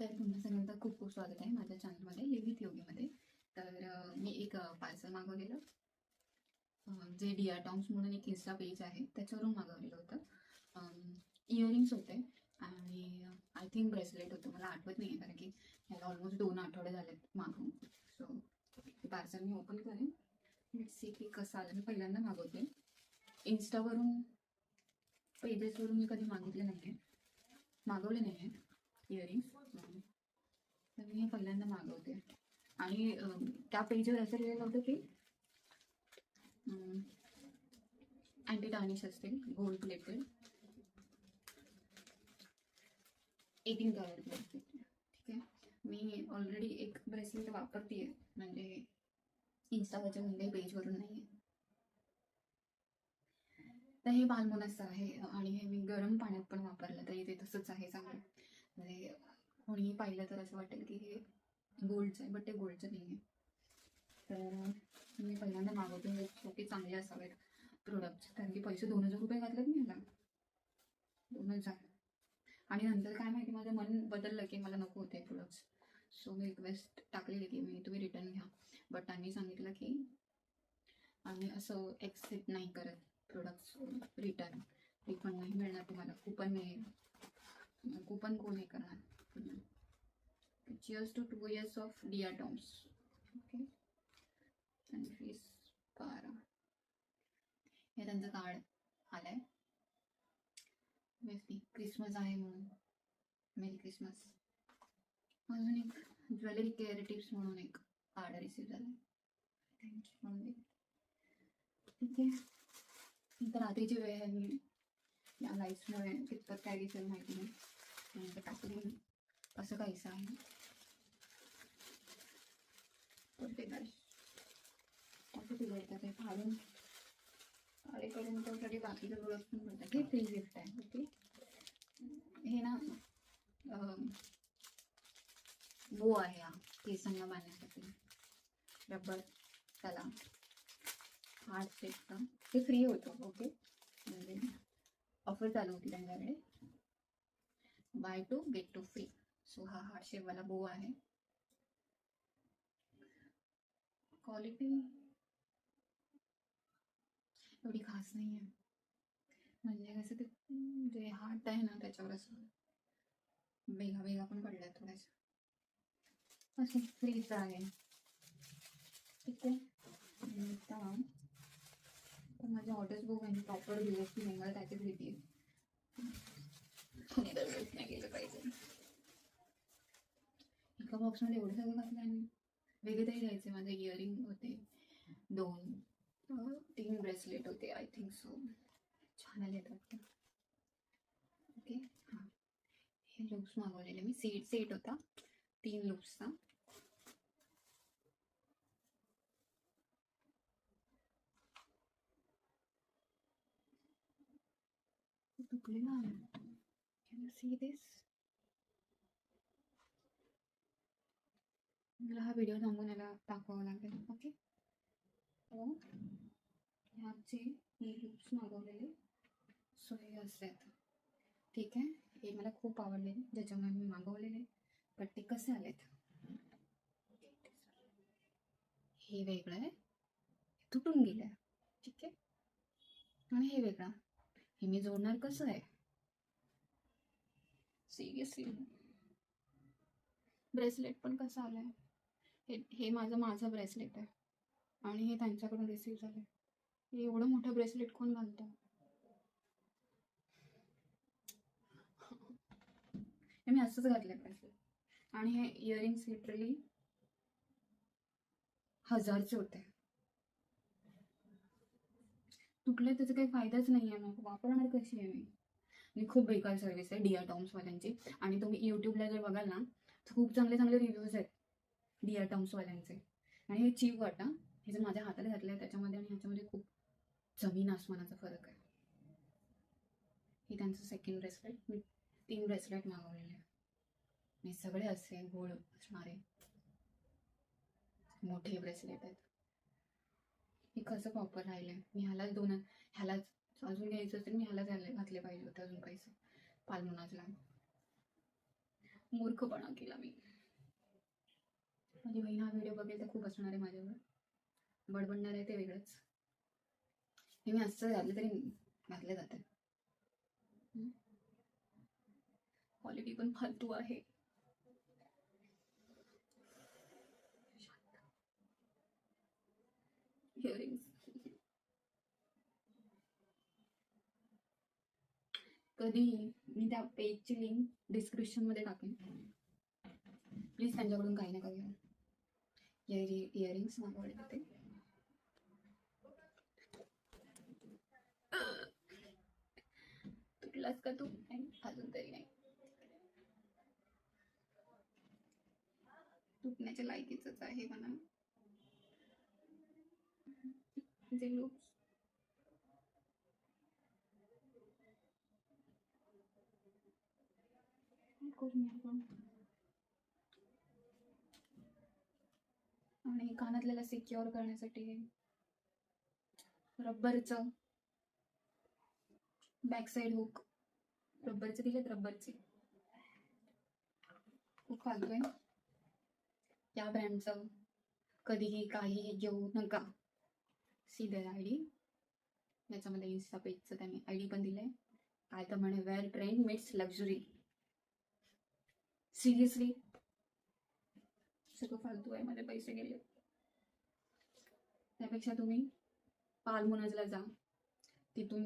तर तुमच्या सगळ्यांचं खूप खूप स्वागत आहे माझ्या चॅनलमध्ये लिव्ह विथ योगीमध्ये. तर मी एक पार्सल मागवलेलं, जे डिअर टॉम्स म्हणून एक इन्स्टा पेज आहे त्याच्यावरून मागवलेलं होतं. इयरिंग्स होते आणि आय थिंक ब्रेसलेट होतं, मला आठवत नाही आहे कारण की ह्याला ऑलमोस्ट 2 आठवडे झालेत मागवून. सो ते पार्सल मी ओपन करेन, लेट्स सी की कसं आलं. मी पहिल्यांदा मागवते इन्स्टावरून, पेजेसवरून मी कधी मागवले नाही आहे इयरिंग्स. तर मी हे पहिल्यांदा मागवते आणि त्या पेजवर असं लिहिलेलं होतं की अँटी टार्निश असतील, गोल्ड प्लेटेड, 18 कॅरेट ब्रेसलेट. ठीक आहे, मी ऑलरेडी एक ब्रेसलेट वापरते आहे, म्हणजे इन्स्टावरच्या म्हणजे पेजवरून नाही आहे. तर हे बालमोनाचं आहे आणि हे मी गरम पाण्यात पण वापरलं तरी ते तसंच आहे चांगलं. म्हणजे कोणीही पाहिलं तर असं वाटेल की हे गोल्डचं आहे, बट ते गोल्डचं नाही आहे. तर मी पहिल्यांदा मागवते छोटे चांगले असावेत प्रोडक्ट्स, कारण की पैसे 2000 रुपये घातलेत मी ह्याला, 2000. आणि नंतर काय माहिती माझं मन बदललं की मला नको होते प्रोडक्ट्स. सो मी रिक्वेस्ट टाकलेली की तुम्ही रिटर्न घ्या, बट त्यांनी सांगितलं की आम्ही असं एक्सेप्ट नाही करत प्रोडक्ट्स रिटर्न, रिफंड नाही मिळणार तुम्हाला, कुपन मिळेल. कुपन कोण हे करणार. Cheers to 2 years of dear Toms. Okay, आणि फीस 12. हे त्यांचं कार्ड आलंय, क्रिसमस आहे म्हणून, मेरी क्रिसमस. अजून एक ज्वेलरी केअर टिप्स म्हणून एक कार्ड रिसीव्ह झाला, थँक्यू म्हणून. ठीक आहे, तर रात्रीची वेळ आहे, मी या लाईट्समुळे कितपत काय दिसेल माहिती नाही, म्हणजे टाकली असं काहीसं आहे. तर ते काय असं बिघडतं ते फाडून करून त्यासाठी बाकीचं प्रोडक्ट पण मिळतात. हे फ्री गिफ्ट आहे. ओके, हे ना बो आहे हा केसांना बांधण्यासाठी, रबर, त्याला हार्ट शेपचा, ते फ्री होतं. ओके, म्हणजे ऑफर चालू होती त्यांच्याकडे, बाय 2 get 2 फ्री. सो हा हार्ट शेपवाला बो आहे. क्वालिटी एवढी खास नाही आहे, म्हणजे कसं ते जे हार्ट आहे ना त्याच्यावर असं भेगा पण पडल्या थोड्याशा, असं फ्रीच आहे. ठीक आहे, तर माझ्या ऑर्डर्स बघू आणि प्रॉपर दिले की नाही, मला त्याचीच भीती आहे. दरवेळेस नाही गेलं पाहिजे. एका बॉक्समध्ये एवढं सगळं घातलं आणि वेगळे तरी घ्यायचे. माझे इयरिंग होते 2-3 ब्रेसलेट होते, आय थिंक सो. छान आले वाटतं. ओके, हां, हे लूप्स मागवलेले मी, सेट होता 3 लूप्सचा. तुटलेला आहे, कॅन यू सी दिस. मला हा व्हिडिओ थांबून याला दाखवावं लागेल. ओके, हो, ह्याचे हे लूप्स मागवलेले, सो हे असे आहेत. ठीक आहे, हे मला खूप आवडले ज्याच्यामुळे मी मागवलेले, बट ते कसे आलेत, हे वेगळं आहे, तुटून गेलं आहे. ठीक आहे, आणि हे वेगळं, हे मी जोडणार कसं आहे सिरियसली. ब्रेसलेट पण कसं आलं आहे, हे माझं ब्रेसलेट आहे आणि हे त्यांच्याकडून रिसीव्ह झालं. हे एवढं मोठं ब्रेसलेट कोण घालतं, हे मी असंच घातलं ब्रेसलेट. आणि हे इयरिंग्स लिटरली 1000चे होते, तुटले, त्याचा काही फायदाच नाही आहे. मग वापरणार कशी आहे मी खूप बेकार सर्व्हिस आहे डिअर टॉम्सवाल्यांची. आणि तुम्ही यूट्यूबला जर बघाल ना, खूप चांगले चांगले रिव्ह्यूज आहेत डिअर टॉम्सवाल्यांचे. आणि हे चीप वाटा, हे जर माझ्या हातात घातलं आहे त्याच्यामध्ये आणि ह्याच्यामध्ये खूप जमीन आसमानाचा फरक आहे. हे त्यांचं सेकंड ब्रेसलेट, मी 3 ब्रेसलेट मागवलेले आणि सगळे असे गोड असणारे मोठे ब्रेसलेट आहेत. हे कसं प्रॉपर राहिलंय, मी ह्यालाच अजून घ्यायचं असेल, मी ह्यालाच घातले पाहिजे होते अजून पैसे पालमोनाजला. मूर्खपणा केला मी. माझी बहीण हा व्हिडिओ बघेल तर खूप असणार आहे माझ्यावर. बडबडणार आहे ते वेगळंच. हे मी असं घातलं तरी घातले जाते. क्वालिटी पण फालतू आहे. इयरिंग्स कधी मी त्या पेजची लिंक डिस्क्रिप्शन मध्ये टाकेन. प्लीज त्यांच्याकडून काही नका घेऊ. इयरिंग्स मागवले होते. तुटलास का तू? अजून तरी नाही. तुटण्याच्या लायकीच आहे म्हणा. जे लोक आणि कानातल्याला सिक्युअर करण्यासाठी रब्बरचं बॅक साइड हुक, रब्बरचे दिलेत. रब्बरचे खूप फालतू आहे. या ब्रँडचं कधीही काहीही घेऊ नका. सीधे आयडी, याच्यामध्ये इन्स्टा पेजचं त्यांनी आयडी पण दिलंय. काय तर म्हणे where trend meets luxury. Seriously सगळं फालतू आहे. माझे पैसे गेले. त्यापेक्षा तुम्ही पालमुनाजला जा. तिथून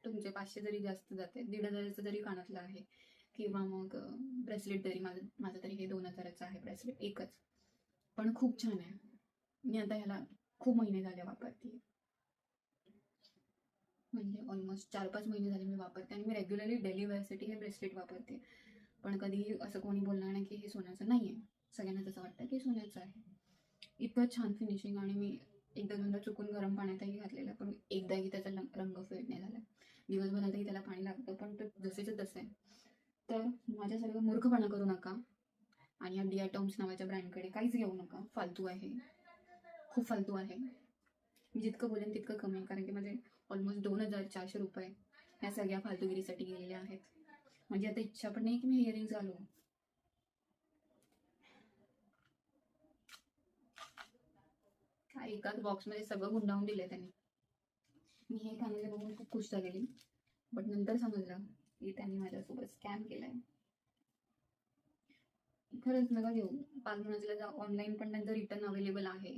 तुमचे 500 जरी जास्त जाते, 1500 जरी कानातलं आहे, किंवा मग ब्रेसलेट तरी माझं तरी हे 2000चं आहे ब्रेसलेट एकच, पण खूप छान आहे. मी आता ह्याला खूप महिने झाले वापरते. म्हणजे ऑलमोस्ट 4-5 महिने झाले मी वापरते. आणि मी रेग्युलरली डेली वेअरसाठी हे ब्रेसलेट वापरते. पण कधीही असं कोणी बोलणार नाही की हे सोन्याचं नाही आहे. सगळ्यांना तसं वाटतं की सोन्याचं आहे. इतकं छान फिनिशिंग. आणि मी एकदा दोनदा चुकून गरम पाण्यातही घातलेलं, पण एकदाही त्याचा रंग फेड नाही झाला. दिवसभरातही त्याला पाणी लागतं, पण ते जसेच तसं आहे. तर माझ्यासारखं मूर्खपणा करू नका. आणि या डिॲटॉम्स नावाच्या ब्रँडकडे काहीच घेऊ नका. फालतू आहे, खूप फालतू आहे. मी जितकं बोलेन तितकं कमी आहे, कारण की माझे ऑलमोस्ट 2400 रुपये ह्या सगळ्या फालतूगिरीसाठी गेलेले आहेत. म्हणजे आता इच्छा पण नाही की मी इयरिंग्स घालू. एकाच बॉक्समध्ये सगळं गुंडाळून दिलंय त्यांनी. मी हे कानातले बघून खूप खुश झालेली, बट नंतर समजलं की त्यांनी माझ्यासोबत स्कॅम केलाय. खरंच नका घेऊ. पालमुनाजला जा. ऑनलाईन पण त्यांचं रिटर्न अवेलेबल आहे.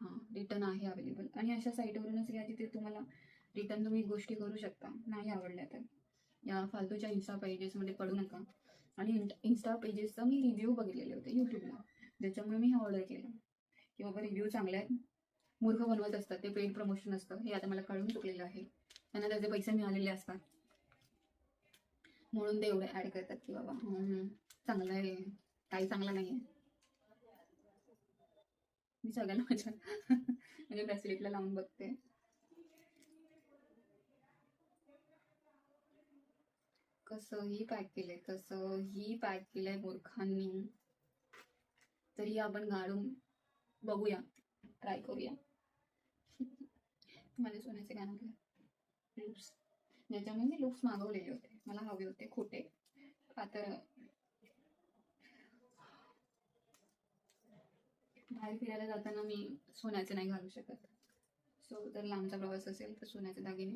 हां, रिटर्न आहे अवेलेबल. आणि अशा साईटवरूनच घ्या जिथे तुम्हाला रिटर्न तुम्ही गोष्टी करू शकता. नाही आवडल्या तर या फालतूच्या इन्स्टा पेजेसमध्ये पडू नका. आणि इन्स्टा पेजेसचा मी रिव्ह्यू बघितलेले होते यूट्यूबला, ज्याच्यामुळे मी ऑर्डर केलं की बाबा रिव्ह्यू चांगले आहेत. मूर्ख बनवत असतात ते, पेड प्रमोशन असतं हे आता मला कळून चुकलेलं आहे. त्यांना त्याचे पैसे मिळालेले असतात म्हणून ते एवढे ॲड करतात की बाबा चांगलं आहे. काही चांगलं नाही आहे. मी सगळ्याला माझ्या म्हणजे ब्रेसलेटला लावून बघते. कसंही पॅक केलंय मूर्खांनी. तरी आपण गाडून बघूया, ट्राय करूया. माझे सोन्याचे कानातले लूप्स, ज्याच्यामुळे मी लूप्स मागवलेले होते, मला हवे होते खोटे. आता बाहेर फिरायला जाताना मी सोन्याचे नाही घालू शकत. सो जर लांबचा प्रवास असेल तर सोन्याचे दागिने.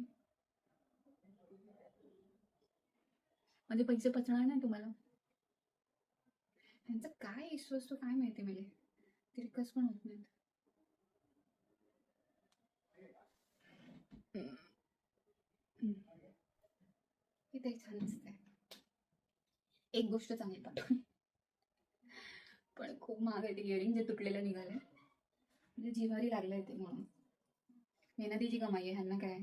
म्हणजे पैसे पचणार नाही तुम्हाला. त्यांचं काय इश्यू असतो काय माहिती. मला तिरकस पण होत नाहीत. ते छान दिसतंय. एक गोष्ट चांगली पण खूप महाग आहे ते इयरिंग जे तुटलेलं निघालंय. म्हणजे जिव्हारी लागलंय ते. म्हणून मेहनतीची कमाई आहे. ह्यांना काय,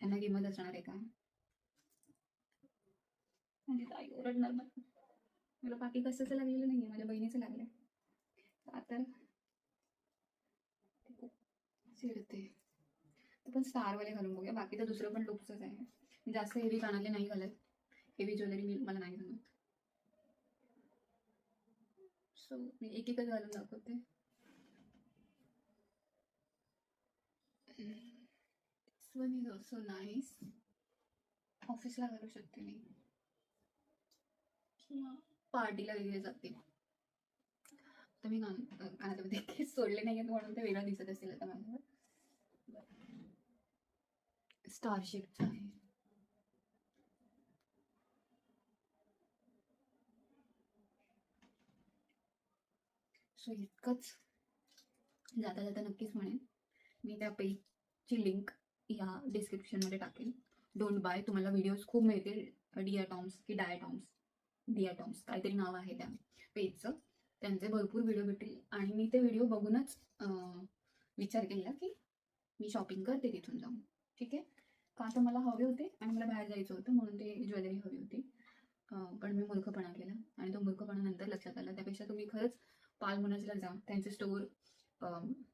ह्यांना किंमत असणार आहे का? म्हणजे ताई ओरडणार मला बाकी कशाचं लागलेलं नाहीये, माझ्या बहिणीचं लागलंय. आता चिडते. पण स्टारवाले घालून बघूया. बाकी तर दुसरं पण लुक्सच आहे. मी जास्त हेवी कानातले नाही घालत. हेवी ज्वेलरी मला नाही जमत. सो मी एकच घालून दाखवते. This one is also nice. ऑफिसला घालू शकते मी. पार्टीला वगैरे जाते. तर मी कानातले केस सोडले नाही आहेत म्हणून ते वेगळं दिसत असेल आता माझ्यावर. स्टार शेपचं आहे. सो इतकंच. जाता जाता नक्कीच म्हणेन मी त्या पेजची लिंक या डिस्क्रिप्शनमध्ये टाकेल. Don't buy. तुम्हाला व्हिडिओज खूप मिळतील. डियाटॉम्स की डायटॉम्स, डियाटॉम्स काहीतरी नाव आहे त्या पेजचं. त्यांचे भरपूर व्हिडिओ भेटतील आणि मी ते व्हिडिओ बघूनच विचार केला की मी शॉपिंग करते तिथून जाऊन. ठीक आहे. का तर मला हवे होते आणि मला बाहेर जायचं होतं म्हणून ते ज्वेलरी हवी होती. पण मी मूर्खपणा केला आणि तो मूर्खपणा नंतर लक्षात आला. त्यापेक्षा तुम्ही खरंच पालमुनाजला जा. त्यांचे स्टोअर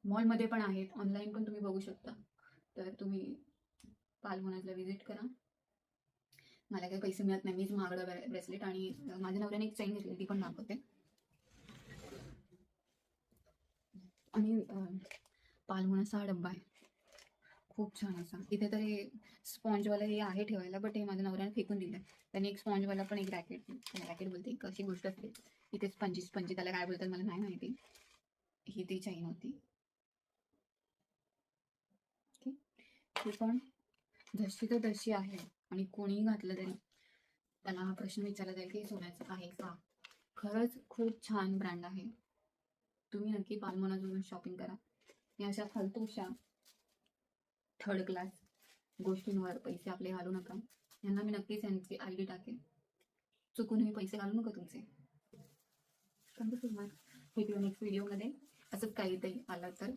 मॉलमध्ये पण आहेत, ऑनलाईन पण तुम्ही बघू शकता. तर तुम्ही पालमुनाजला व्हिजिट करा. मला काही पैसे मिळत नाही, मीच महागडं ब्रेसलेट आणि माझ्या नवऱ्याने एक चेन घेतली, ती पण दाखवते. आणि पालमुनाचा हा डब्बा आहे, खूप छान असा. इथे तर हे स्पॉन्जवाला हे आहे ठेवायला, बट हे माझ्या नवऱ्याने फेकून दिलं. त्याने एक स्पॉन्जवाला पण एक रॅकेट बोलते एक अशी गोष्ट असते. इथे स्पंजी त्याला काय बोलतात मला नाही माहिती. ही ती चैन होती. ती पण जशी तर तशी आहे आणि कोणीही घातलं तरी त्याला हा प्रश्न विचारला जाईल की सोन्याचं आहे का. खरंच खूप छान ब्रँड आहे. तुम्ही नक्की पालमुनाजवळून शॉपिंग करा. या अशा फालतूशा थर्ड क्लास गोष्टींवर पैसे आपले घालू नका. यांना मी नक्कीच यांची ID टाकेन. चुकूनही पैसे घालू नका तुमचे. Thank you so much. भेटूया नेक्स्ट व्हिडिओमध्ये. असंच काहीतरी आलं तर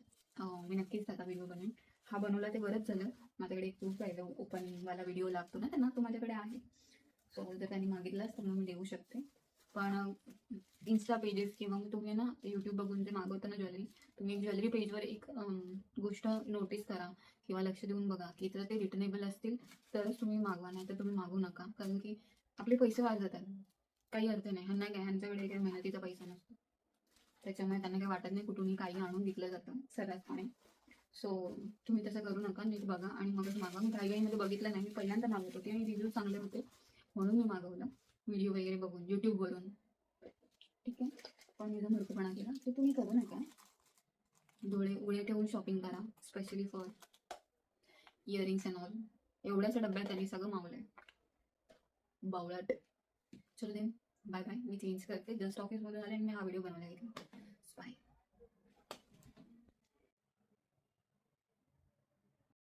मी नक्कीच त्याचा व्हिडिओ बनवेन. हा बनवला ते बरंच झालं. माझ्याकडे एक प्रूफ राहिलं, ओपनिंगवाला व्हिडिओ लागतो ना त्यांना, तो माझ्याकडे आहे. सो जर त्यांनी मागितलाच तर मग मी देऊ शकते. पण इन्स्टा पेजेस किंवा मग तुम्ही ना यूट्यूब बघून जे मागवता ना ज्वेलरी, तुम्ही ज्वेलरी पेजवर एक गोष्ट नोटीस करा किंवा लक्ष देऊन बघा की जर ते रिटर्नेबल असतील तरच तुम्ही मागवा, नाही तर तुम्ही मागू नका. कारण की आपले पैसे वाया जातात. काही अर्थ नाही. ह्यांना काय, ह्यांच्याकडे काही मेहनतीचा पैसा नसतो, त्याच्यामुळे त्यांना काही वाटत नाही कुठूनही काही आणून विकलं जातं सर्रासपणे. सो तुम्ही तसं करू नका. नीट बघा आणि मगच मागवा. मी घाईघाईमध्ये बघितलं नाही, मी पहिल्यांदा मागवत होते आणि रिव्ह्यू चांगले होते म्हणून मी मागवलं व्हिडिओ वगैरे बघून यूट्यूबवरून. ठीक आहे. पण मी जो मूर्खपणा केला ते तुम्ही करू नका. डोळे उडे ठेवून शॉपिंग करा, specially for earrings and all. एवढ्याच डब्यात त्यांनी सगळं मावलंय, बावळट. चलो देन, बाय बाय. मी चेंज करते. जस्ट ऑफिसमधून आले आणि मी हा व्हिडिओ बनवायला घेतला.